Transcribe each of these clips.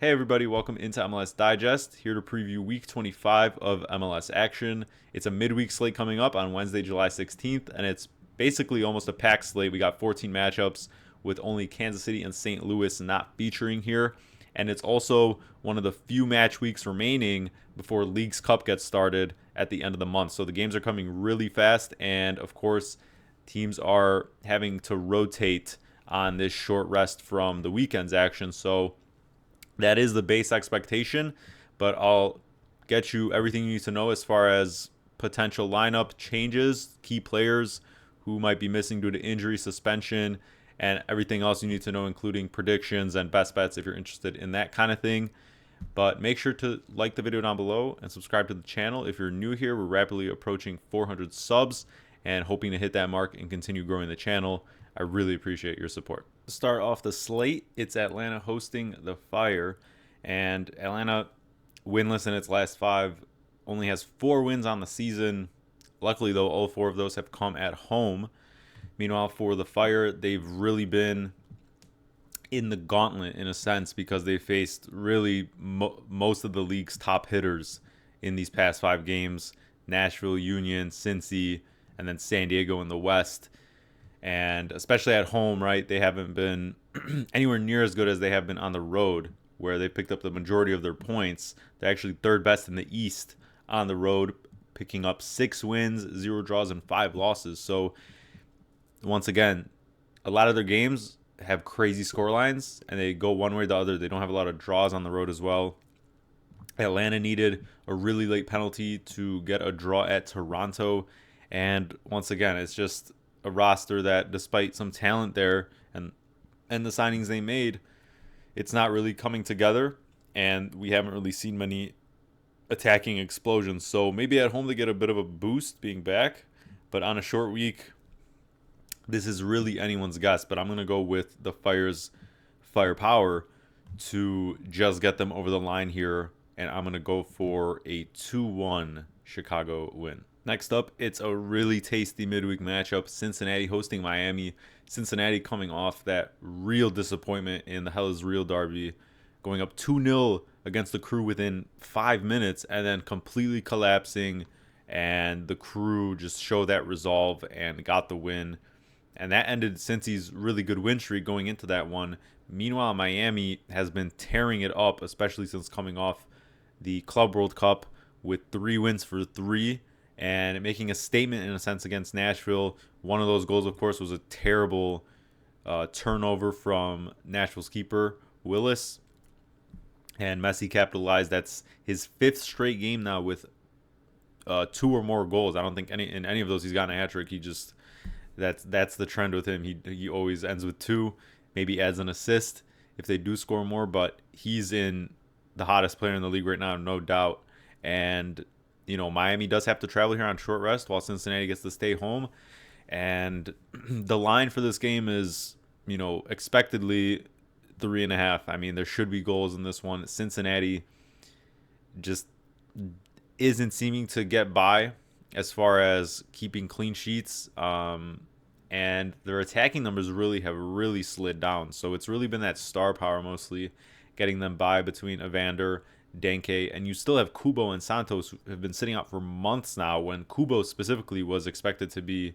Hey everybody, welcome into MLS Digest. Here to preview week 25 of MLS action. It's a midweek slate coming up on Wednesday, July 16th, and it's basically almost a packed slate. We got 14 matchups with only Kansas City and St. Louis not featuring here. And it's also one of the few match weeks remaining before Leagues Cup gets started at the end of the month. So the games are coming really fast, and of course, teams are having to rotate on this short rest from the weekend's action. So that is the base expectation, but I'll get you everything you need to know as far as potential lineup changes, key players who might be missing due to injury, suspension, and everything else you need to know, including predictions and best bets if you're interested in that kind of thing. But make sure to like the video down below and subscribe to the channel. If you're new here, we're rapidly approaching 400 subs and hoping to hit that mark and continue growing the channel. I really appreciate your support. To start off the slate, it's Atlanta hosting the Fire, and Atlanta, winless in its last five, only has 4 wins on the season. Luckily, though, all 4 of those have come at home. Meanwhile, for the Fire, they've really been in the gauntlet in a sense because they faced really most of the league's top hitters in these past 5 games: Nashville, Union, Cincy, and then San Diego in the West. And especially at home, right, they haven't been anywhere near as good as they have been on the road, where they picked up the majority of their points. They're actually third best in the East on the road, picking up 6 wins, 0 draws, and 5 losses. So once again, a lot of their games have crazy score lines, and they go one way or the other. They don't have a lot of draws on the road as well. Atlanta needed a really late penalty to get a draw at Toronto. And once again, it's just a roster that, despite some talent there and the signings they made, it's not really coming together, and we haven't really seen many attacking explosions. So maybe at home they get a bit of a boost being back, but on a short week, this is really anyone's guess. But I'm going to go with the Fire's firepower to just get them over the line here, and I'm going to go for a 2-1 Chicago win. Next up, it's a really tasty midweek matchup. Cincinnati hosting Miami. Cincinnati coming off that real disappointment in the Hell is Real derby, going up 2-0 against the Crew within 5 minutes and then completely collapsing. And the Crew just showed that resolve and got the win. And that ended Cincy's really good win streak going into that one. Meanwhile, Miami has been tearing it up, especially since coming off the Club World Cup with 3 wins for 3 and making a statement in a sense against Nashville. One of those goals, of course, was a terrible turnover from Nashville's keeper, Willis, and Messi capitalized. That's his 5th straight game now with 2 or more goals. I don't think in any of those he's gotten a hat trick. He just that's the trend with him. He always ends with 2, maybe adds an assist if they do score more, but he's in the hottest player in the league right now, no doubt. And Miami does have to travel here on short rest while Cincinnati gets to stay home. And the line for this game is, expectedly 3.5. I mean, there should be goals in this one. Cincinnati just isn't seeming to get by as far as keeping clean sheets. And their attacking numbers have really slid down. So it's really been that star power mostly getting them by between Evander, Denke, and you still have Kubo and Santos, who have been sitting out for months now, when Kubo specifically was expected to be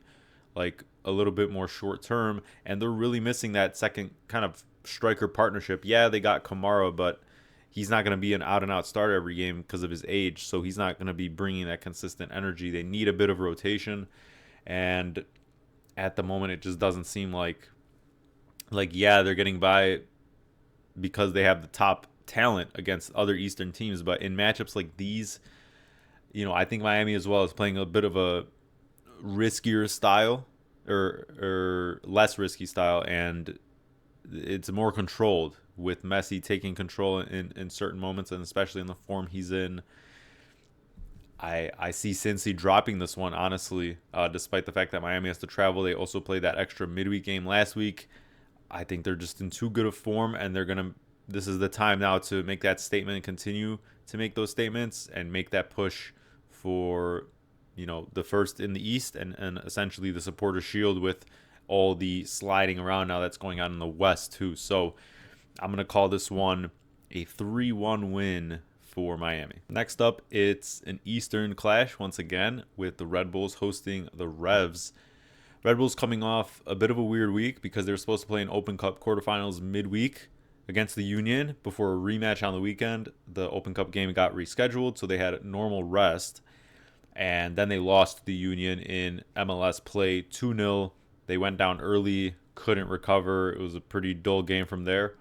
like a little bit more short term, and they're really missing that second kind of striker partnership. Yeah, they got Kamara, but he's not going to be an out and out starter every game because of his age, so he's not going to be bringing that consistent energy. They need a bit of rotation, and at the moment it just doesn't seem like yeah, they're getting by because they have the top talent against other Eastern teams. But in matchups like these, I think Miami as well is playing a bit of a riskier style or less risky style, and it's more controlled with Messi taking control in certain moments, and especially in the form he's in. I see Cincy dropping this one, honestly, despite the fact that Miami has to travel. They also played that extra midweek game last week. I think they're just in too good of form, and this is the time now to make that statement and continue to make those statements and make that push for, the first in the East and essentially the supporter shield with all the sliding around now that's going on in the West too. So I'm going to call this one a 3-1 win for Miami. Next up, it's an Eastern clash once again with the Red Bulls hosting the Revs. Red Bulls coming off a bit of a weird week because they were supposed to play an Open Cup quarterfinals midweek against the Union before a rematch on the weekend. The Open Cup game got rescheduled, so they had normal rest. And then they lost the Union in MLS play 2-0. They went down early, couldn't recover. It was a pretty dull game from there.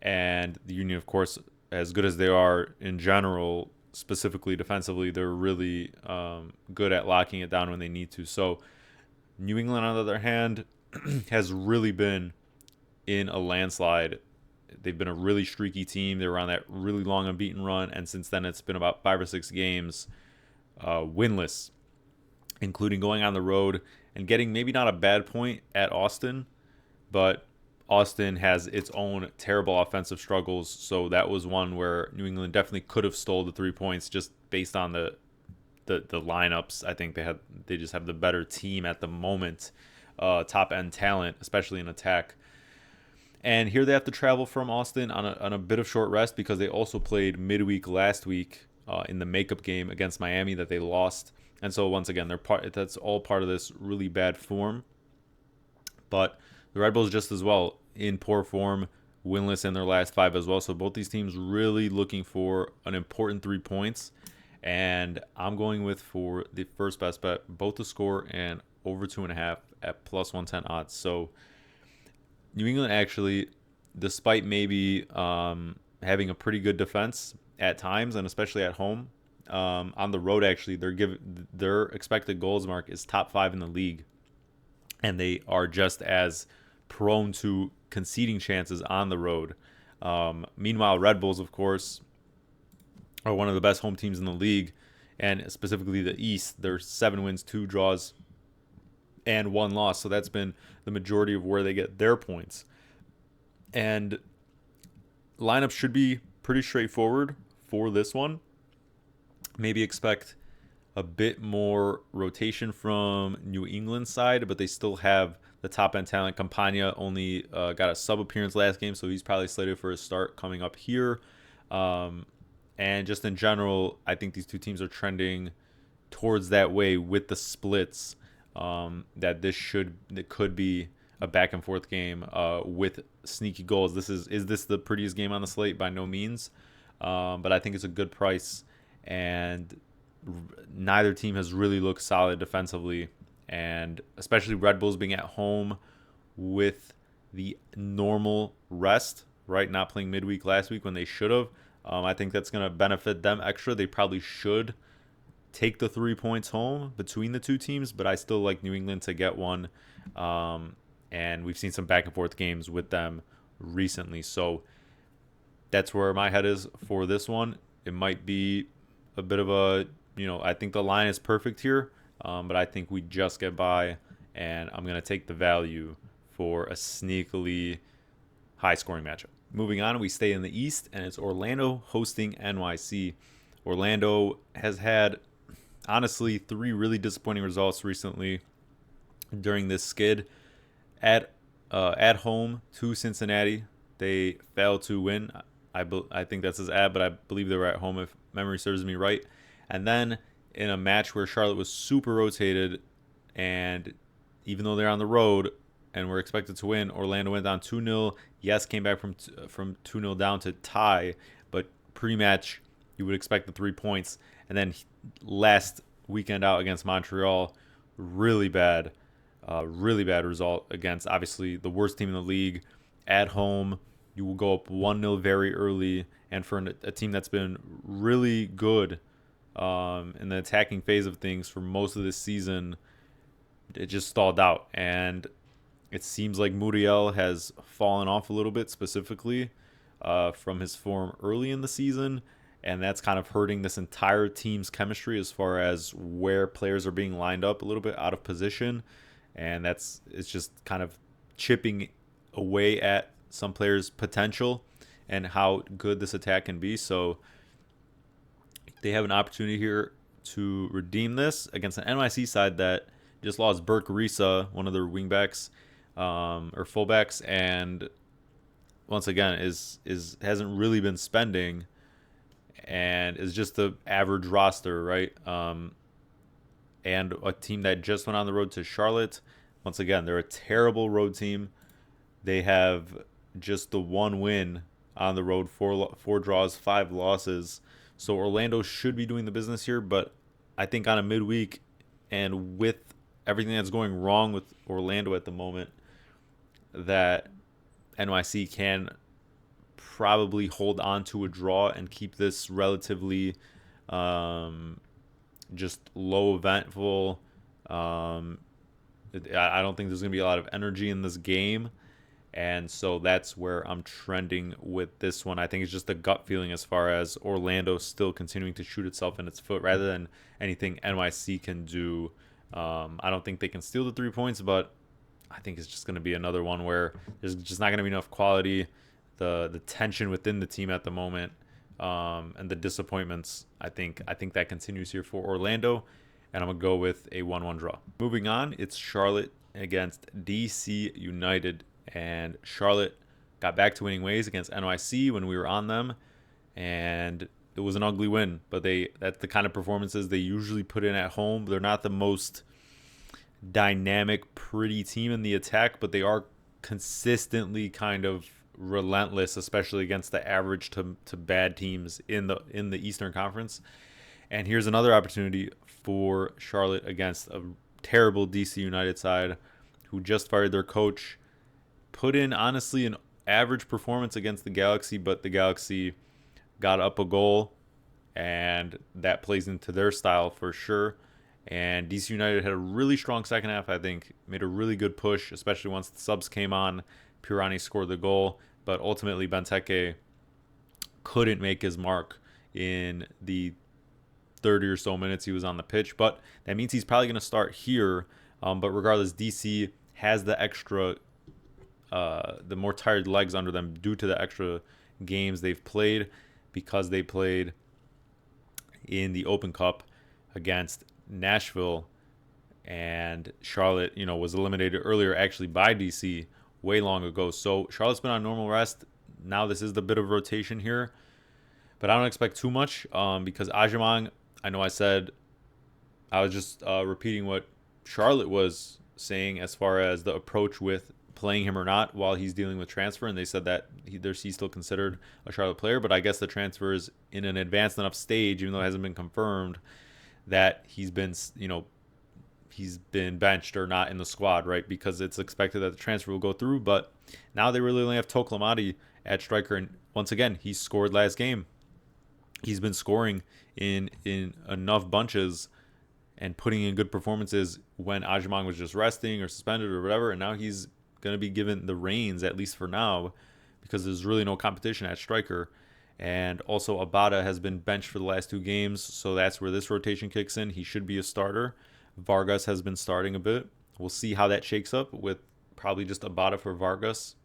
And the Union, of course, as good as they are in general, specifically defensively, they're really good at locking it down when they need to. So New England, on the other hand, has really been in a landslide. They've been a really streaky team. They were on that really long unbeaten run, and since then it's been about 5 or 6 games winless, including going on the road and getting maybe not a bad point at Austin, but Austin has its own terrible offensive struggles. So that was one where New England definitely could have stole the 3 points just based on the lineups. I think they just have the better team at the moment, top end talent, especially in attack. And here they have to travel from Austin on a bit of short rest because they also played midweek last week in the makeup game against Miami that they lost. And so once again, that's all part of this really bad form. But the Red Bulls just as well in poor form, winless in their last 5 as well. So both these teams really looking for an important 3 points. And I'm going for the first best bet, both to score and over 2.5 at plus 110 odds. So New England actually, despite maybe having a pretty good defense at times and especially at home, on the road actually their expected goals mark is top 5 in the league, and they are just as prone to conceding chances on the road. Meanwhile, Red Bulls, of course, are one of the best home teams in the league, and specifically the East. They're 7 wins, 2 draws, and 1 loss. So that's been the majority of where they get their points. And lineup should be pretty straightforward for this one. Maybe expect a bit more rotation from New England's side, but they still have the top end talent. Campagna only got a sub appearance last game, so he's probably slated for a start coming up here. And just in general, I think these two teams are trending towards that way with the splits. That it could be a back and forth game with sneaky goals. Is this the prettiest game on the slate? By no means, but I think it's a good price, and neither team has really looked solid defensively, and especially Red Bulls being at home with the normal rest, right? Not playing midweek last week when they should have. I think that's going to benefit them extra. They probably should take the 3 points home between the two teams, but I still like New England to get one. And we've seen some back and forth games with them recently. So that's where my head is for this one. It might be a bit of I think the line is perfect here, but I think we just get by, and I'm going to take the value for a sneakily high-scoring matchup. Moving on, we stay in the East, and it's Orlando hosting NYC. Orlando has had, honestly, 3 really disappointing results recently during this skid. At home to Cincinnati, they failed to win. I think that's his ad, but I believe they were at home if memory serves me right. And then in a match where Charlotte was super rotated, and even though they're on the road and were expected to win, Orlando went down 2-0. Yes, came back from 2-0 down to tie, but pre-match you would expect the 3 points. And then last weekend out against Montreal, really bad result against obviously the worst team in the league. At home, you will go up 1-0 very early, and for a team that's been really good in the attacking phase of things for most of this season, it just stalled out. And it seems like Muriel has fallen off a little bit, specifically from his form early in the season, and that's kind of hurting this entire team's chemistry as far as where players are being lined up a little bit out of position, and it's just kind of chipping away at some players' potential and how good this attack can be. So they have an opportunity here to redeem this against an NYC side that just lost Burke Risa, one of their wingbacks or fullbacks, and once again, is hasn't really been spending and is just the average roster, right? And a team that just went on the road to Charlotte. Once again, they're a terrible road team. They have just the one win on the road, four draws, 5 losses. So Orlando should be doing the business here, but I think on a midweek and with everything that's going wrong with Orlando at the moment, that NYC can probably hold on to a draw and keep this relatively just low eventful. I don't think there's going to be a lot of energy in this game. And so that's where I'm trending with this one. I think it's just a gut feeling as far as Orlando still continuing to shoot itself in its foot rather than anything NYC can do. I don't think they can steal the 3 points, but I think it's just going to be another one where there's just not going to be enough quality. The tension within the team at the moment and the disappointments, I think that continues here for Orlando, and I'm going to go with a 1-1 draw. Moving on, it's Charlotte against DC United. And Charlotte got back to winning ways against NYC when we were on them, and it was an ugly win. But that's the kind of performances they usually put in at home. They're not the most dynamic, pretty team in the attack, but they are consistently kind of relentless, especially against the average to bad teams in the Eastern Conference. And here's another opportunity for Charlotte against a terrible DC United side who just fired their coach. Put in, honestly, an average performance against the Galaxy, but the Galaxy got up a goal, and that plays into their style for sure. And DC United had a really strong second half, I think, made a really good push, especially once the subs came on. Pirani scored the goal, but ultimately Benteke couldn't make his mark in the 30 or so minutes he was on the pitch. But that means he's probably going to start here. But regardless, DC has the extra... the more tired legs under them due to the extra games they've played because they played in the Open Cup against Nashville, and Charlotte, was eliminated earlier actually by DC way long ago. So Charlotte's been on normal rest. Now this is the bit of rotation here, but I don't expect too much because Ajimang, I know I said I was just repeating what Charlotte was saying as far as the approach with playing him or not while he's dealing with transfer, and they said that he's still considered a Charlotte player, but I guess the transfer is in an advanced enough stage, even though it hasn't been confirmed, that he's been benched or not in the squad, right? Because it's expected that the transfer will go through, but now they really only have Toklamati at striker, and once again, he scored last game. He's been scoring in enough bunches and putting in good performances when Ajimang was just resting or suspended or whatever, and now he's going to be given the reins, at least for now, because there's really no competition at striker. And also Abada has been benched for the last 2 games, so that's where this rotation kicks in. He should be a starter. Vargas has been starting a bit. We'll see how that shakes up with probably just Abada for Vargas,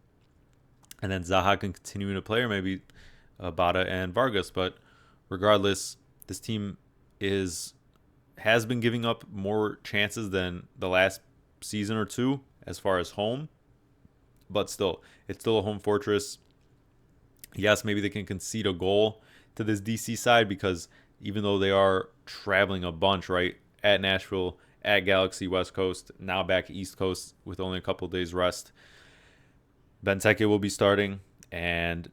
and then Zaha can continue to play, or maybe Abada and Vargas. But regardless, this team has been giving up more chances than the last season or two as far as home. But still, it's still a home fortress. Yes, maybe they can concede a goal to this DC side because even though they are traveling a bunch, right, at Nashville, at Galaxy, West Coast, now back East Coast with only a couple days rest, Benteke will be starting, and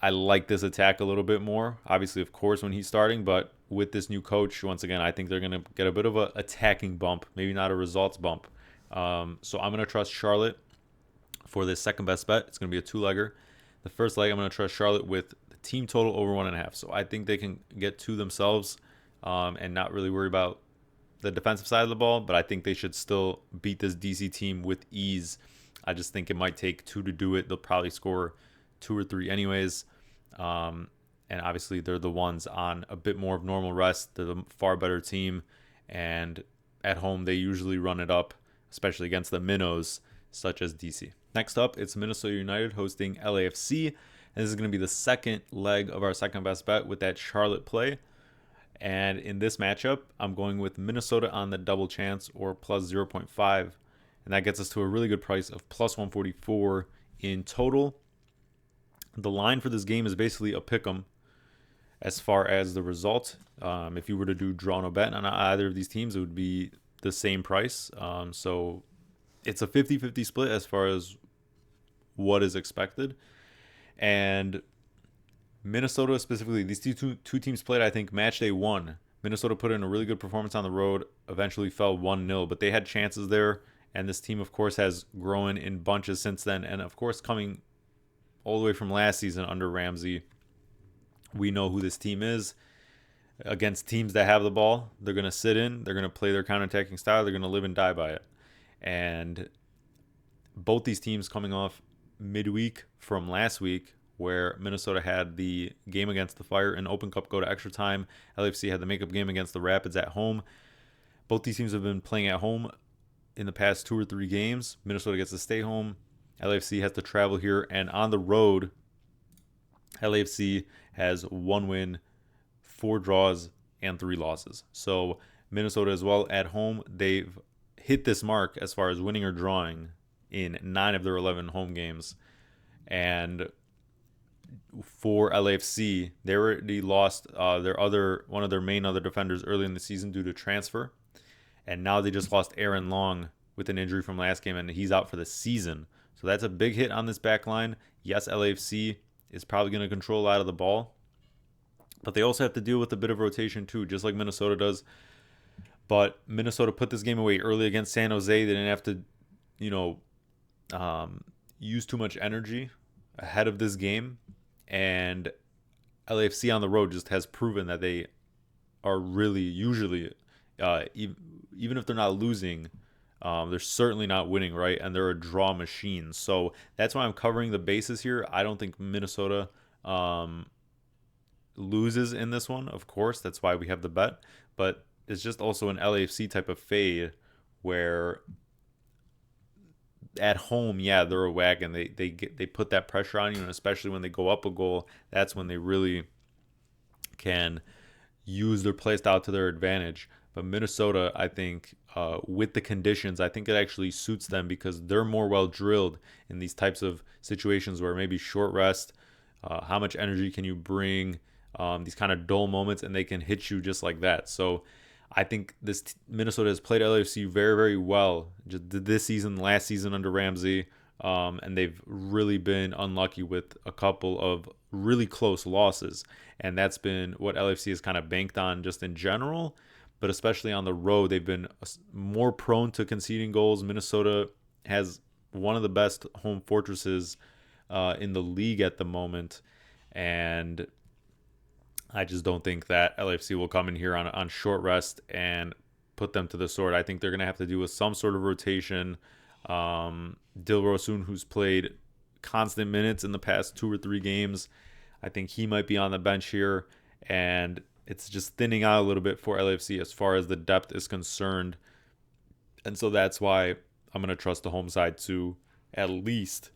I like this attack a little bit more. Obviously, of course, when he's starting, but with this new coach, once again, I think they're going to get a bit of an attacking bump, maybe not a results bump. So I'm going to trust Charlotte for this second best bet. It's going to be a 2-legger. The first leg, I'm going to trust Charlotte with the team total over 1.5. So I think they can get 2 themselves and not really worry about the defensive side of the ball, but I think they should still beat this DC team with ease. I just think it might take 2 to do it. They'll probably score 2 or 3 anyways. And obviously they're the ones on a bit more of normal rest. They're the far better team, and at home they usually run it up, especially against the minnows such as DC. Next up, it's Minnesota United hosting LAFC, and this is going to be the second leg of our second best bet with that Charlotte play. And in this matchup, I'm going with Minnesota on the double chance, or plus 0.5, and that gets us to a really good price of plus 144 in total. The line for this game is basically a pick 'em as far as the result. If you were to do draw no bet on either of these teams, it would be the same price. So it's a 50-50 split as far as what is expected. And Minnesota specifically, these two teams played, I think, match day one. Minnesota put in a really good performance on the road, eventually fell 1-0, but they had chances there. And this team, of course, has grown in bunches since then. And, of course, coming all the way from last season under Ramsey, we know who this team is. Against teams that have the ball, they're going to sit in. They're going to play their counterattacking style. They're going to live and die by it. And both these teams coming off midweek from last week, where Minnesota had the game against the Fire in Open Cup go to extra time. LAFC had the makeup game against the Rapids at home. Both these teams have been playing at home in the past 2 or 3 games. Minnesota gets to stay home. LAFC has to travel here. And on the road, LAFC has 1 win, 4 draws, and 3 losses. So Minnesota as well at home, they've hit this mark as far as winning or drawing in 9 of their 11 home games. And for LAFC, they already lost one of their main other defenders early in the season due to transfer. And now they just lost Aaron Long with an injury from last game, and he's out for the season. So that's a big hit on this back line. Yes, LAFC is probably going to control a lot of the ball, but they also have to deal with a bit of rotation too, just like Minnesota does. But Minnesota put this game away early against San Jose. They didn't have to, use too much energy ahead of this game. And LAFC on the road just has proven that they are really usually, even if they're not losing, they're certainly not winning, right? And they're a draw machine. So that's why I'm covering the bases here. I don't think Minnesota loses in this one, of course. That's why we have the bet. But it's just also an LAFC type of fade where at home, yeah, they're a wagon. They put that pressure on you, and especially when they go up a goal, that's when they really can use their play style to their advantage. But Minnesota, I think, with the conditions, I think it actually suits them because they're more well drilled in these types of situations where maybe short rest, how much energy can you bring, these kind of dull moments, and they can hit you just like that. So I think this Minnesota has played LAFC very, very well just this season, last season under Ramsey, and they've really been unlucky with a couple of really close losses, and that's been what LAFC has kind of banked on just in general, but especially on the road, they've been more prone to conceding goals. Minnesota has one of the best home fortresses in the league at the moment, and I just don't think that LAFC will come in here on short rest and put them to the sword. I think they're going to have to do with some sort of rotation. Dilrosun, who's played constant minutes in the past 2 or 3 games, I think he might be on the bench here. And it's just thinning out a little bit for LAFC as far as the depth is concerned. And so that's why I'm going to trust the home side to at least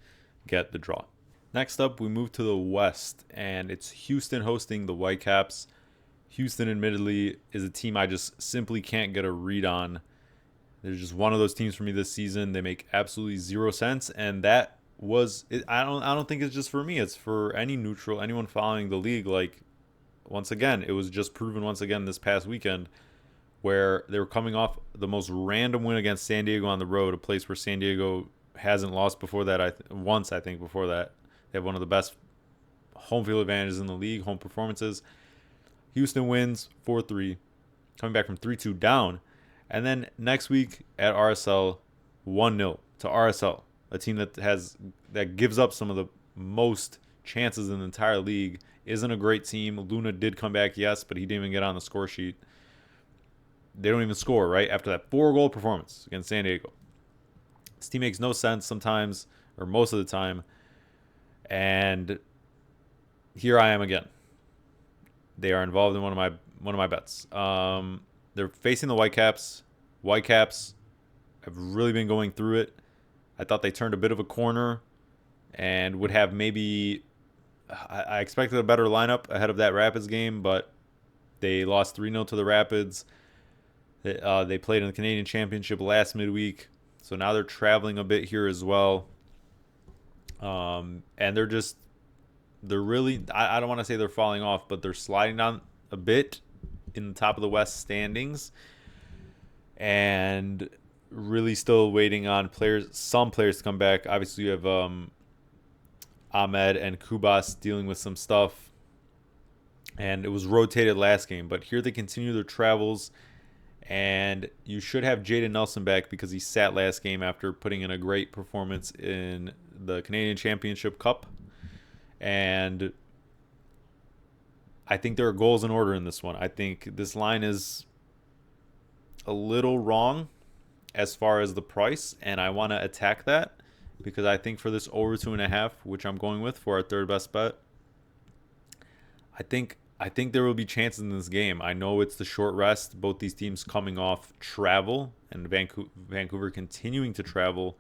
get the draw. Next up, we move to the West, and it's Houston hosting the Whitecaps. Houston, admittedly, is a team I just simply can't get a read on. They're just one of those teams for me this season. They make absolutely 0 sense, and that was it. I don't think it's just for me. It's for any neutral, anyone following the league. Like, once again, it was just proven once again this past weekend where they were coming off the most random win against San Diego on the road, a place where San Diego hasn't lost before that. Once, I think, before that. They have one of the best home field advantages in the league, home performances. Houston wins 4-3, coming back from 3-2 down. And then next week at RSL, 1-0 to RSL, a team that gives up some of the most chances in the entire league. Isn't a great team. Luna did come back, yes, but he didn't even get on the score sheet. They don't even score, right, after that 4-goal performance against San Diego. This team makes no sense sometimes, or most of the time. And here I am again. They are involved in one of my bets. They're facing the Whitecaps. Whitecaps have really been going through it. I thought they turned a bit of a corner and would have maybe. I expected a better lineup ahead of that Rapids game, but they lost 3-0 to the Rapids. They played in the Canadian Championship last midweek, so now they're traveling a bit here as well. And they're just they're really, I don't want to say they're falling off, but they're sliding down a bit in the top of the West standings, and really still waiting on some players to come back. Obviously, you have Ahmed and Kubas dealing with some stuff, and it was rotated last game. But here they continue their travels, and you should have Jaden Nelson back because he sat last game after putting in a great performance in the Canadian Championship Cup. And I think there are goals in order in this one. I think this line is a little wrong as far as the price, and I want to attack that because I think for this over 2.5, which I'm going with for our third best bet, I think there will be chances in this game. I know it's the short rest, both these teams coming off travel, and Vancouver continuing to travel.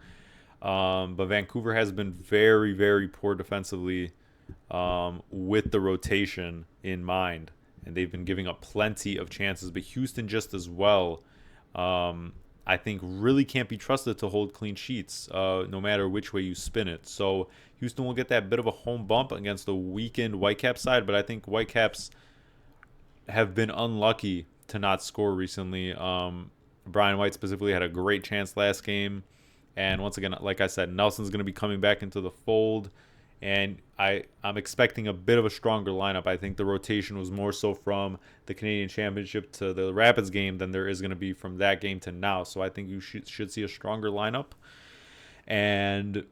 But Vancouver has been very, very poor defensively with the rotation in mind, and they've been giving up plenty of chances. But Houston just as well, I think really can't be trusted to hold clean sheets, no matter which way you spin it. So Houston will get that bit of a home bump against the weakened Whitecaps side, but I think Whitecaps have been unlucky to not score recently. Brian White specifically had a great chance last game. And once again, like I said, Nelson's going to be coming back into the fold. And I'm expecting a bit of a stronger lineup. I think the rotation was more so from the Canadian Championship to the Rapids game than there is going to be from that game to now. So I think you should see a stronger lineup. And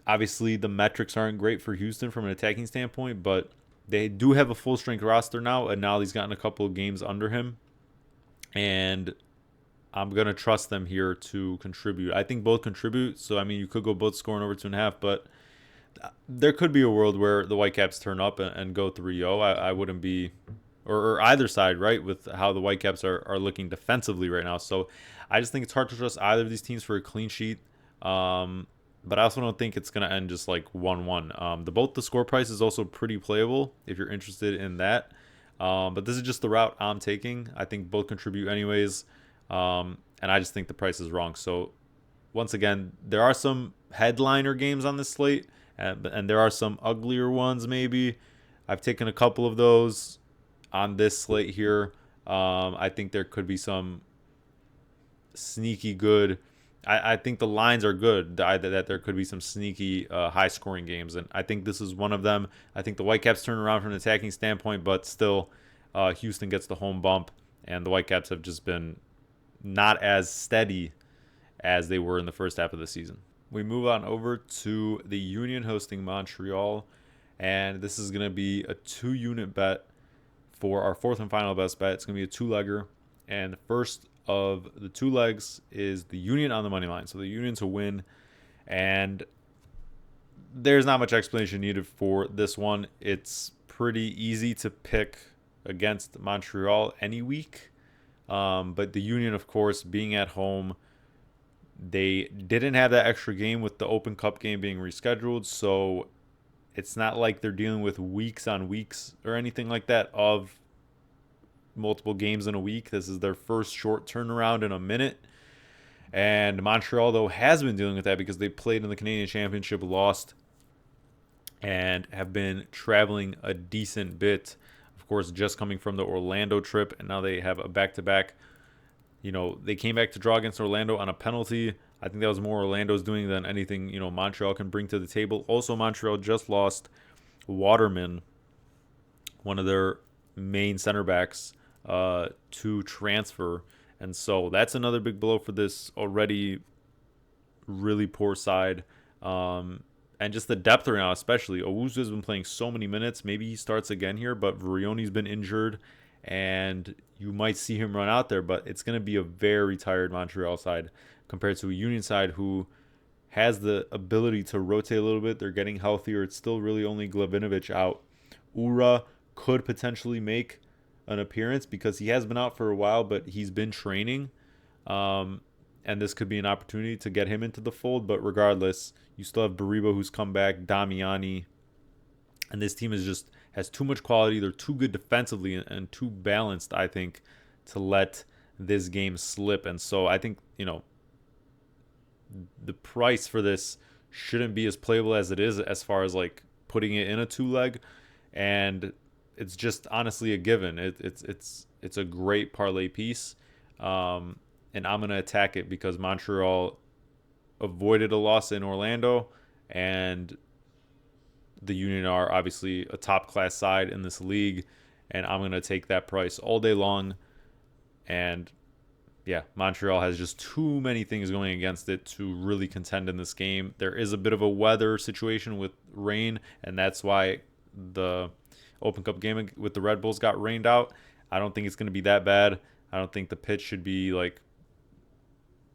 obviously the metrics aren't great for Houston from an attacking standpoint, but they do have a full-strength roster now. And now he's gotten a couple of games under him. And I'm going to trust them here to contribute. I think both contribute. So, I mean, you could go both scoring over 2.5, but there could be a world where the Whitecaps turn up and go 3-0. I wouldn't be, or either side, right, with how the Whitecaps are looking defensively right now. So I just think it's hard to trust either of these teams for a clean sheet. But I also don't think it's going to end just like 1-1. Both the score price is also pretty playable if you're interested in that. But this is just the route I'm taking. I think both contribute anyways. And I just think the price is wrong. So once again, there are some headliner games on this slate. And there are some uglier ones maybe. I've taken a couple of those on this slate here. I think there could be some sneaky good. I think the lines are good. That there could be some sneaky high-scoring games. And I think this is one of them. I think the Whitecaps turn around from an attacking standpoint, but still Houston gets the home bump. And the Whitecaps have just been not as steady as they were in the first half of the season. We move on over to the Union hosting Montreal, and this is going to be a 2-unit bet for our fourth and final best bet. It's going to be a 2-legger, and the first of the 2 legs is the Union on the money line. So the Union to win, and there's not much explanation needed for this one. It's pretty easy to pick against Montreal any week, but the Union, of course, being at home, they didn't have that extra game with the Open Cup game being rescheduled, so it's not like they're dealing with weeks on weeks or anything like that of multiple games in a week. This is their first short turnaround in a minute. And Montreal, though, has been dealing with that because they played in the Canadian Championship, lost, and have been traveling a decent bit. Of course, just coming from the Orlando trip, and now they have a back-to-back. They came back to draw against Orlando on a penalty. I think that was more Orlando's doing than anything, Montreal can bring to the table. Also, Montreal just lost Waterman, one of their main center backs, to transfer. And so that's another big blow for this already really poor side. And just the depth right now, especially. Owusu has been playing so many minutes. Maybe he starts again here, but Vrioni's been injured. And you might see him run out there, but it's going to be a very tired Montreal side compared to a Union side who has the ability to rotate a little bit. They're getting healthier. It's still really only Glavinovic out. Ura could potentially make an appearance because he has been out for a while, but he's been training. And this could be an opportunity to get him into the fold. But regardless, you still have Bariba who's come back, Damiani. And this team has too much quality. They're too good defensively and too balanced, I think, to let this game slip. And so I think, the price for this shouldn't be as playable as it is as far as like putting it in a 2-leg. and it's just honestly a given. It's a great parlay piece, and I'm gonna attack it because Montreal avoided a loss in Orlando, and the Union are obviously a top class side in this league, and I'm gonna take that price all day long. And yeah, Montreal has just too many things going against it to really contend in this game. There is a bit of a weather situation with rain, and that's why the Open Cup game with the Red Bulls got rained out. I don't think it's going to be that bad. I don't think the pitch should be like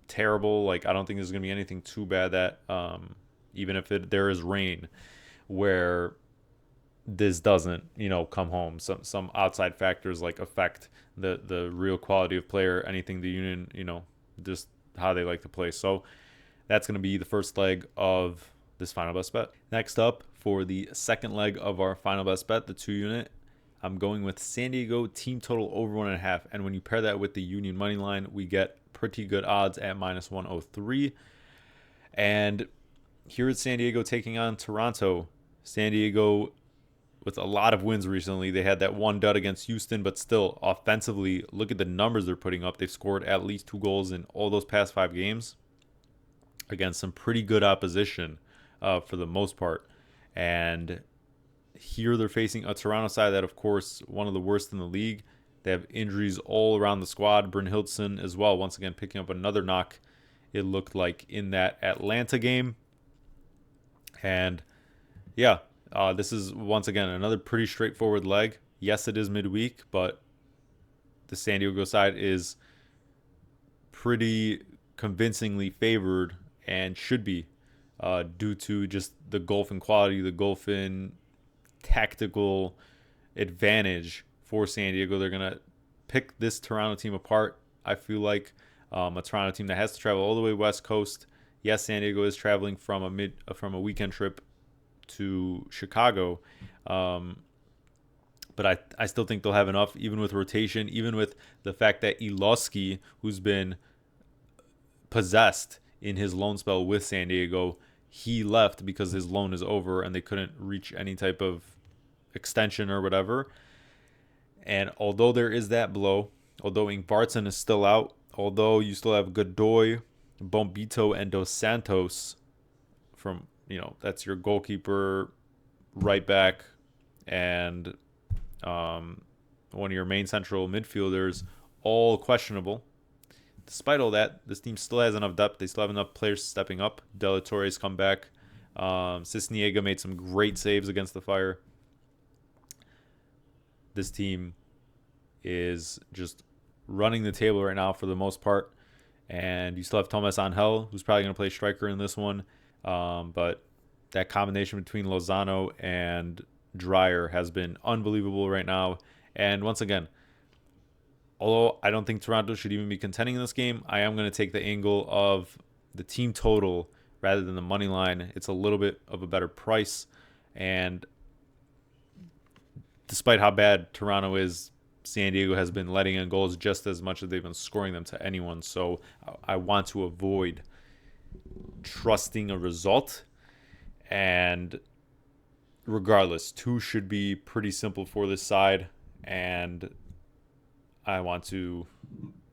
terrible. Like, I don't think there's going to be anything too bad that even if there is rain, where this doesn't, come home. Some outside factors like affect the real quality of player, anything the Union, just how they like to play. So that's going to be the first leg of this final best bet. Next up, for the second leg of our final best bet, the 2-unit, I'm going with San Diego team total over 1.5. And when you pair that with the Union money line, we get pretty good odds at -103. And here at San Diego taking on Toronto. San Diego with a lot of wins recently. They had that one dud against Houston, but still, offensively, look at the numbers they're putting up. They've scored at least 2 goals in all those past 5 games against some pretty good opposition for the most part. And here they're facing a Toronto side that, of course, one of the worst in the league. They have injuries all around the squad. Brynhildsen as well, once again picking up another knock, it looked like, in that Atlanta game. And yeah, this is, once again, another pretty straightforward leg. Yes, it is midweek, but the San Diego side is pretty convincingly favored and should be due to just the golf in quality, the golf in tactical advantage for San Diego. They're going to pick this Toronto team apart, I feel like. A Toronto team that has to travel all the way West Coast. Yes, San Diego is traveling from a weekend trip to Chicago, but I still think they'll have enough, even with rotation, even with the fact that Iloski, who's been possessed in his loan spell with San Diego, he left because his loan is over and they couldn't reach any type of extension or whatever. And although there is that blow, although Ingvartsen is still out, although you still have Godoy, Bombito, and Dos Santos from, that's your goalkeeper, right back, and one of your main central midfielders, all questionable. Despite all that, this team still has enough depth. They still have enough players stepping up. De La Torre's come back. Cisniega made some great saves against the Fire. This team is just running the table right now for the most part. And you still have Thomas Angel, who's probably going to play striker in this one. But that combination between Lozano and Dreyer has been unbelievable right now. And once again, although I don't think Toronto should even be contending in this game, I am going to take the angle of the team total rather than the money line. It's a little bit of a better price. And despite how bad Toronto is, San Diego has been letting in goals just as much as they've been scoring them to anyone. So I want to avoid trusting a result. And regardless, 2 should be pretty simple for this side. And I want to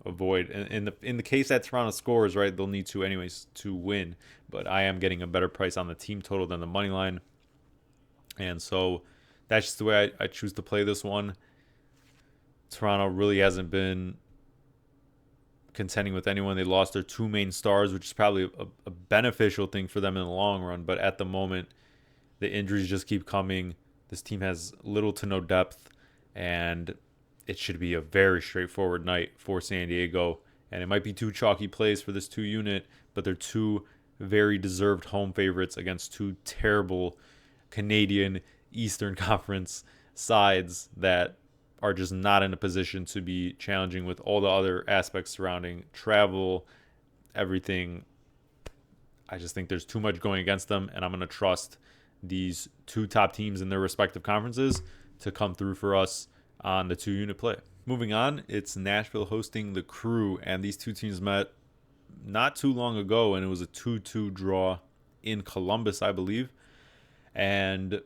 avoid, in the case that Toronto scores, right, they'll need to anyways to win. But I am getting a better price on the team total than the money line. And so that's just the way I choose to play this one. Toronto really hasn't been contending with anyone. They lost their 2 main stars, which is probably a beneficial thing for them in the long run. But at the moment, the injuries just keep coming. This team has little to no depth, and it should be a very straightforward night for San Diego. And it might be 2 chalky plays for this 2-unit, but they're 2 very deserved home favorites against 2 terrible Canadian Eastern Conference sides that are just not in a position to be challenging with all the other aspects surrounding travel, everything. I just think there's too much going against them, and I'm going to trust these 2 top teams in their respective conferences to come through for us on the 2-unit play. Moving on, it's Nashville hosting the Crew, and these 2 teams met not too long ago, and it was a 2-2 draw in Columbus, I believe. And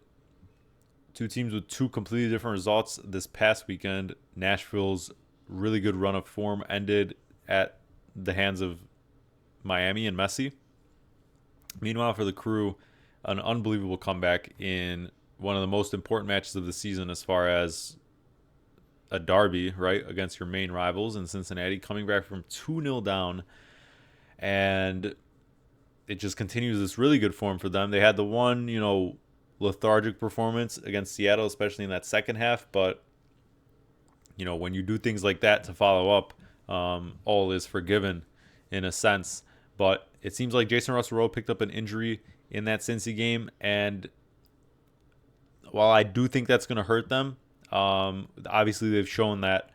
Two teams with two completely different results this past weekend. Nashville's really good run of form ended at the hands of Miami and Messi. Meanwhile, for the Crew, an unbelievable comeback in one of the most important matches of the season as far as a derby, right, against your main rivals in Cincinnati, coming back from 2-0 down. And it just continues this really good form for them. They had the one, lethargic performance against Seattle, especially in that second half. But, when you do things like that to follow up, all is forgiven in a sense. But it seems like Jason Russell-Rowe picked up an injury in that Cincy game. And while I do think that's going to hurt them, obviously they've shown that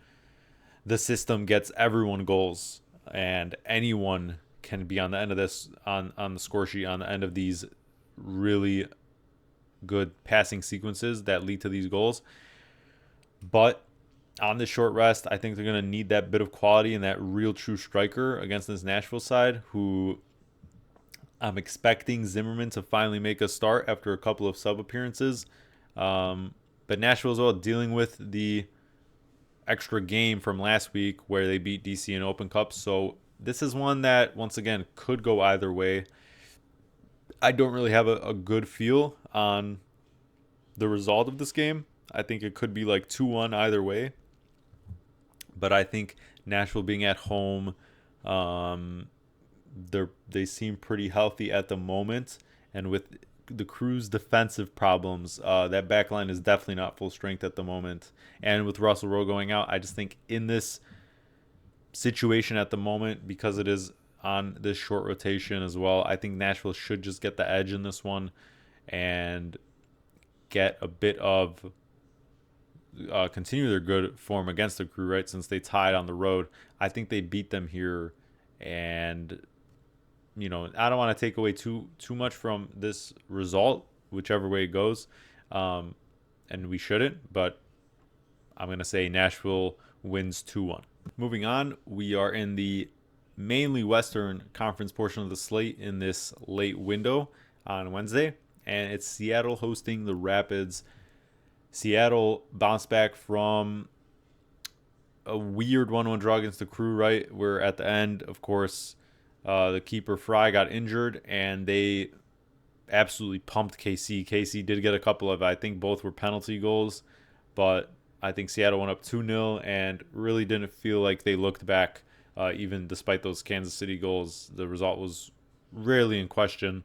the system gets everyone goals, and anyone can be on the end of this, on the score sheet, on the end of these really good passing sequences that lead to these goals. But on this short rest, I think they're going to need that bit of quality and that real true striker against this Nashville side, who I'm expecting Zimmerman to finally make a start after a couple of sub appearances. But Nashville as well, dealing with the extra game from last week where they beat DC in Open Cup. So this is one that, once again, could go either way. I don't really have a good feel on the result of this game. I think it could be like 2-1 either way. But I think Nashville being at home, they seem pretty healthy at the moment. And with the Crew's defensive problems, that back line is definitely not full strength at the moment. And with Russell Rowe going out, I just think in this situation at the moment, because it is on this short rotation as well, I think Nashville should just get the edge in this one and get a bit of continue their good form against the Crew, right? Since they tied on the road, I think they beat them here, and I don't want to take away too much from this result, whichever way it goes, and we shouldn't. But I'm gonna say Nashville wins 2-1. Moving on, we are in the mainly Western Conference portion of the slate in this late window on Wednesday, and it's Seattle hosting the Rapids. Seattle bounced back from a weird 1-1 draw against the Crew, right? Where at the end, of course, the keeper Fry got injured, and they absolutely pumped KC. KC did get a couple of, I think both were penalty goals, but I think Seattle went up 2-0 and really didn't feel like they looked back, even despite those Kansas City goals. The result was rarely in question,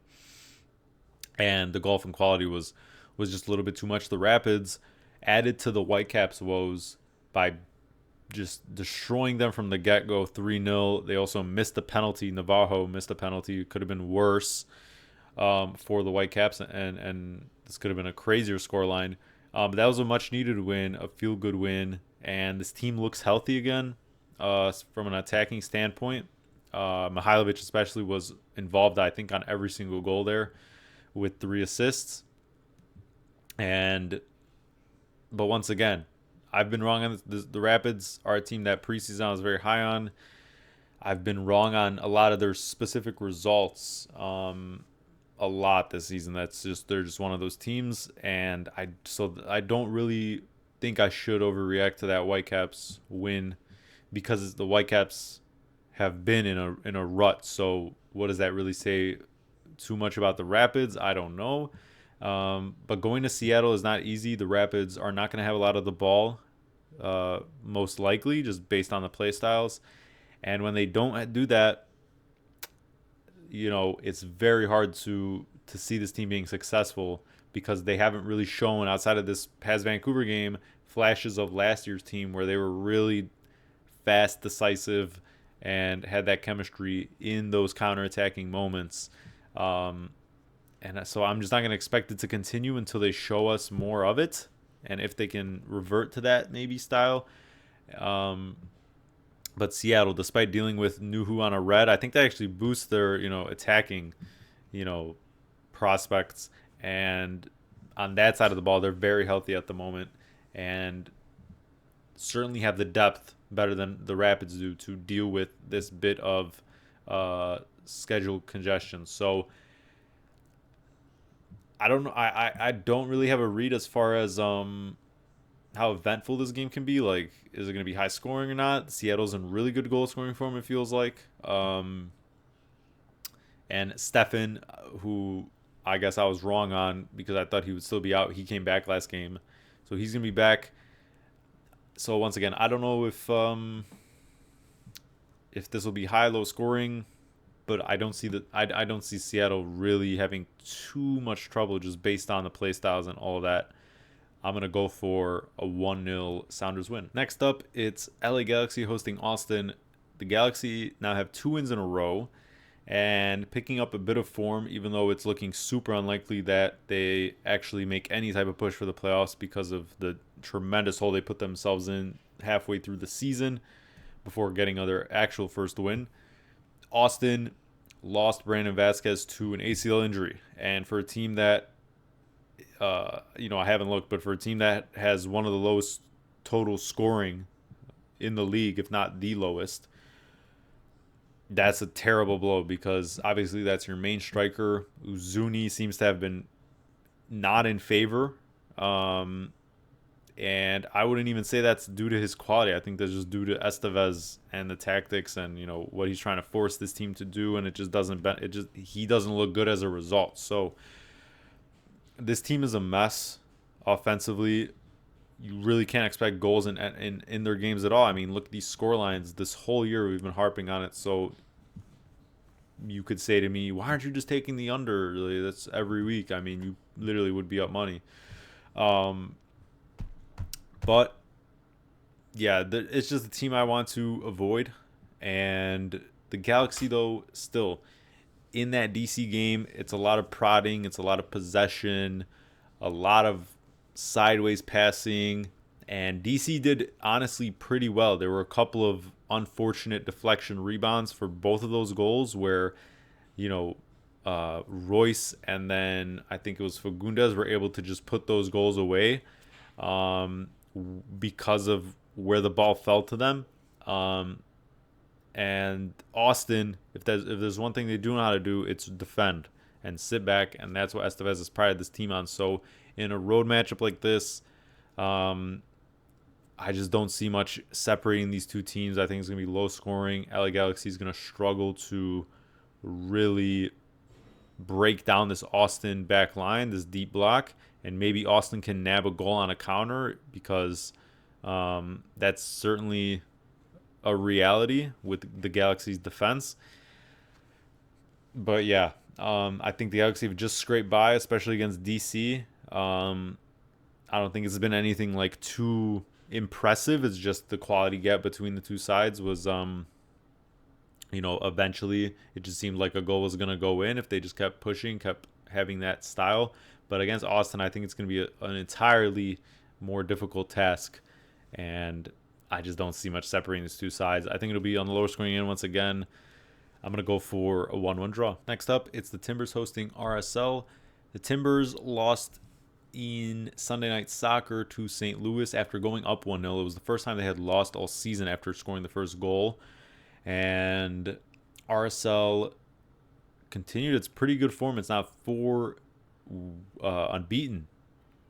and the golf and quality was just a little bit too much. The Rapids added to the Whitecaps' woes by just destroying them from the get-go, 3-0. They also missed the penalty. Navajo missed a penalty. It could have been worse for the Whitecaps, and this could have been a crazier scoreline. But that was a much-needed win, a feel-good win, and this team looks healthy again from an attacking standpoint. Mihailovic especially was involved, I think, on every single goal there with 3 assists. But once again, I've been wrong on this. The Rapids are a team that preseason I was very high on. I've been wrong on a lot of their specific results a lot this season. They're just one of those teams, and I don't really think I should overreact to that Whitecaps win, because the Whitecaps have been in a rut. So what does that really say too much about the Rapids? I don't know. But going to Seattle is not easy. The Rapids are not going to have a lot of the ball, most likely, just based on the play styles. And when they don't do that, it's very hard to see this team being successful, because they haven't really shown, outside of this past Vancouver game, flashes of last year's team where they were really fast, decisive, and had that chemistry in those counterattacking moments. And so I'm just not going to expect it to continue until they show us more of it. And if they can revert to that maybe style. But Seattle, despite dealing with Nuhu on a red, I think that actually boosts their, attacking, prospects. And on that side of the ball, they're very healthy at the moment. And certainly have the depth better than the Rapids do to deal with this bit of schedule congestion. So I don't know. I don't really have a read as far as how eventful this game can be. Like, is it going to be high scoring or not? Seattle's in really good goal scoring form, it feels like. And Stefan, who I guess I was wrong on because I thought he would still be out. He came back last game, so he's gonna be back. So once again, I don't know if this will be high, low scoring, but I don't see I don't see Seattle really having too much trouble just based on the play styles and all of that. I'm gonna go for a 1-0 Sounders win. Next up, it's LA Galaxy hosting Austin. The Galaxy now have 2 wins in a row and picking up a bit of form, even though it's looking super unlikely that they actually make any type of push for the playoffs because of the tremendous hole they put themselves in halfway through the season before getting their actual first win. Austin lost Brandon Vasquez to an ACL injury, and for a team that, I haven't looked, but for a team that has one of the lowest total scoring in the league, if not the lowest, that's a terrible blow because obviously that's your main striker. Uzuni seems to have been not in favor. And I wouldn't even say that's due to his quality. I think that's just due to Estevez and the tactics and, what he's trying to force this team to do. And he doesn't look good as a result. So this team is a mess offensively. You really can't expect goals in their games at all. I mean, look at these score lines. This whole year we've been harping on it. So you could say to me, why aren't you just taking the under? Really, that's every week. I mean, you literally would be up money. But yeah, it's just the team I want to avoid. And the Galaxy, though, still in that DC game, it's a lot of prodding, it's a lot of possession, a lot of sideways passing, and DC did honestly pretty well. There were a couple of unfortunate deflection rebounds for both of those goals where, Royce and then I think it was Fagundes were able to just put those goals away because of where the ball fell to them. And Austin, if there's one thing they do know how to do, it's defend and sit back, and that's what Estevez has prided this team on. So in a road matchup like this, I just don't see much separating these two teams. I think it's going to be low scoring. LA Galaxy is going to struggle to really break down this Austin back line, this deep block, and maybe Austin can nab a goal on a counter because that's certainly a reality with the Galaxy's defense. But yeah, I think the Galaxy have just scraped by, especially against DC. I don't think it's been anything like too impressive. It's just the quality gap between the two sides was, eventually it just seemed like a goal was going to go in if they just kept pushing, kept having that style. But against Austin, I think it's going to be an entirely more difficult task. And I just don't see much separating these two sides. I think it'll be on the lower scoring end once again. I'm going to go for a 1-1 draw. Next up, it's the Timbers hosting RSL. The Timbers lost in Sunday Night Soccer to St. Louis after going up 1-0. It was the first time they had lost all season after scoring the first goal. And RSL continued its pretty good form. It's now unbeaten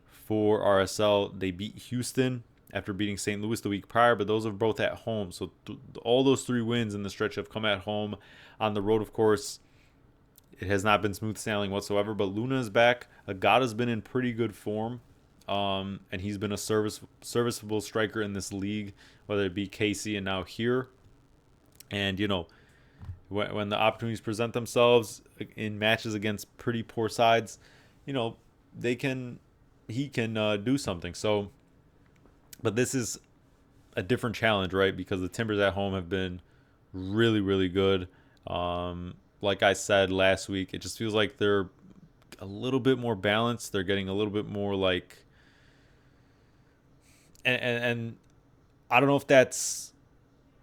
for RSL. They beat Houston after beating St. Louis the week prior, but those are both at home. So all those 3 wins in the stretch have come at home. On the road, of course, it has not been smooth sailing whatsoever, but Luna is back. Agata's been in pretty good form, and he's been a serviceable striker in this league, whether it be KC and now here. And, when the opportunities present themselves in matches against pretty poor sides, he can do something. So, but this is a different challenge, right? Because the Timbers at home have been really, really good. Like I said last week, it just feels like they're a little bit more balanced. They're getting a little bit more like, and I don't know if that's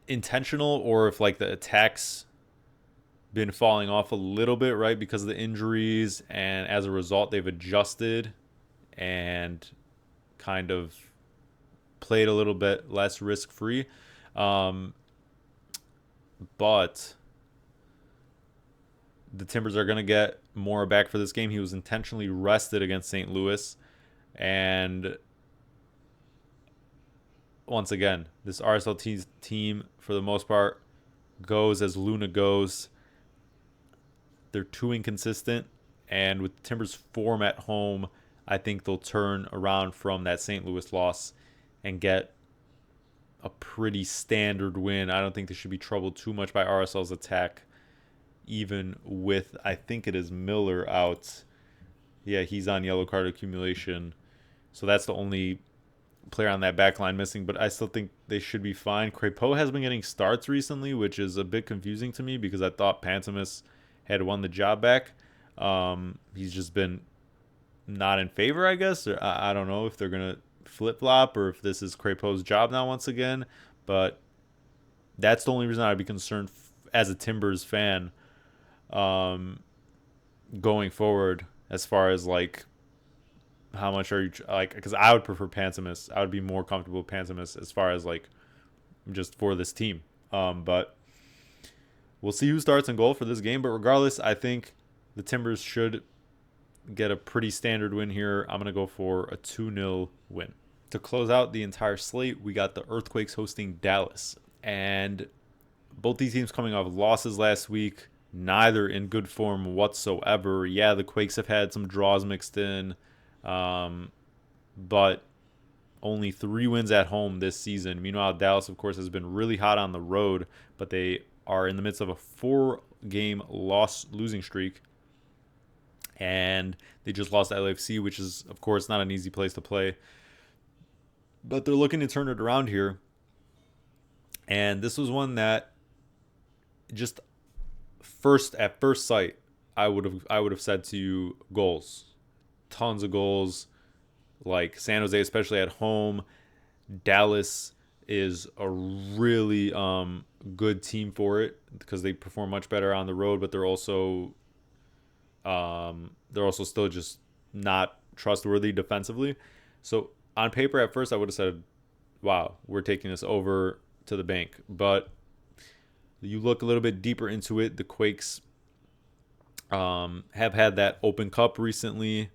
intentional or if like the attacks been falling off a little bit, right? Because of the injuries, and as a result, they've adjusted and kind of played a little bit less risk-free. But the Timbers are going to get more back for this game. He was intentionally rested against St. Louis. And once again, this RSL team, for the most part, goes as Luna goes. They're too inconsistent. And with the Timbers' form at home, I think they'll turn around from that St. Louis loss and get a pretty standard win. I don't think they should be troubled too much by RSL's attack, even with, I think it is Miller out. Yeah, he's on yellow card accumulation. So that's the only player on that back line missing, but I still think they should be fine. Crepeau has been getting starts recently, which is a bit confusing to me because I thought Pantemis had won the job back. He's just been not in favor, I guess. Or I don't know if they're going to flip-flop or if this is Crepeau's job now once again, but that's the only reason I'd be concerned as a Timbers fan going forward as far as like how much are you like, because I would prefer Pantemis. I would be more comfortable with Pantemis as far as like just for this team. But we'll see who starts in goal for this game. But regardless, I think the Timbers should get a pretty standard win here. I'm going to go for a 2-0 win. To close out the entire slate, we got the Earthquakes hosting Dallas. And both these teams coming off losses last week, neither in good form whatsoever. Yeah, the Quakes have had some draws mixed in, but only 3 wins at home this season. Meanwhile, Dallas, of course, has been really hot on the road, but they are in the midst of a 4-game losing streak. And they just lost to LAFC, which is, of course, not an easy place to play. But they're looking to turn it around here. And this was one that just at first sight, I would have said to you goals. Tons of goals. Like San Jose, especially at home. Dallas is a really good team for it because they perform much better on the road, but they're also still just not trustworthy defensively. So on paper, at first, I would have said, wow, we're taking this over to the bank. But you look a little bit deeper into it, the Quakes have had that Open Cup recently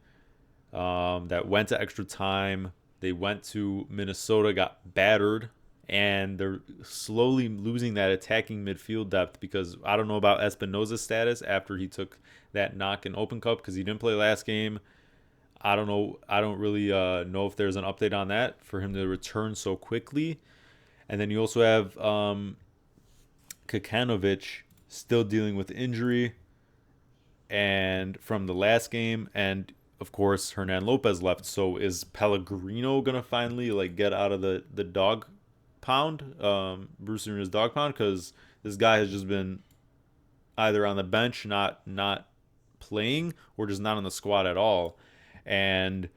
that went to extra time. They went to Minnesota, got battered, and they're slowly losing that attacking midfield depth because I don't know about Espinoza's status after he took that knock in Open Cup because he didn't play last game. I don't know. I don't really know if there's an update on that for him to return so quickly. And then you also have Kakanovic still dealing with injury and from the last game. And, of course, Hernan Lopez left. So is Pellegrino going to finally like get out of the dog pound, Bruce Arena's dog pound? Because this guy has just been either on the bench, not playing, or just not on the squad at all. And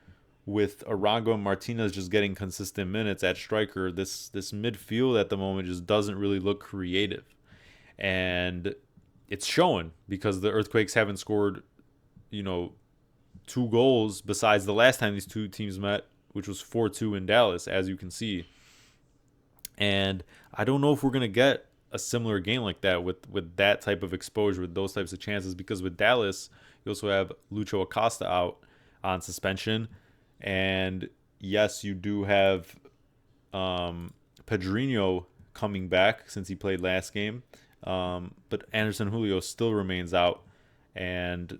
with Arango and Martinez just getting consistent minutes at striker, this midfield at the moment just doesn't really look creative. And it's showing because the Earthquakes haven't scored, 2 goals besides the last time these two teams met, which was 4-2 in Dallas, as you can see. And I don't know if we're going to get a similar game like that with that type of exposure, with those types of chances, because with Dallas, you also have Lucho Acosta out on suspension. And yes, you do have Pedrinho coming back since he played last game. But Anderson Julio still remains out. And,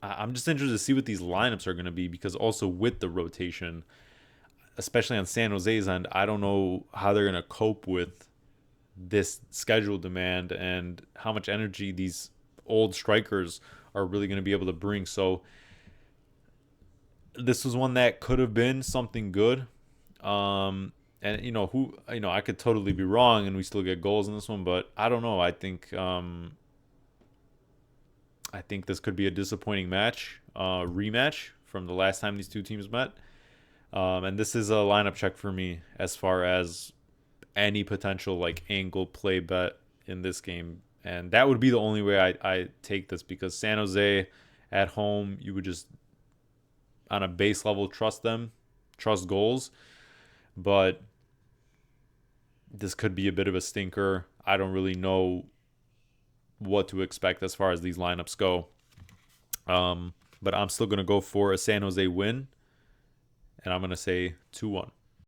I'm just interested to see what these lineups are going to be, because also with the rotation, especially on San Jose's end, I don't know how they're going to cope with this schedule demand and how much energy these old strikers are really going to be able to bring. So this was one that could have been something good. And I could totally be wrong and we still get goals in this one, but I don't know. I think this could be a disappointing rematch from the last time these two teams met. And this is a lineup check for me as far as any potential like angle play bet in this game. And that would be the only way I take this, because San Jose at home, you would just on a base level trust goals. But this could be a bit of a stinker. I don't really know what to expect as far as these lineups go. But I'm still going to go for a San Jose win, and I'm going to say 2-1.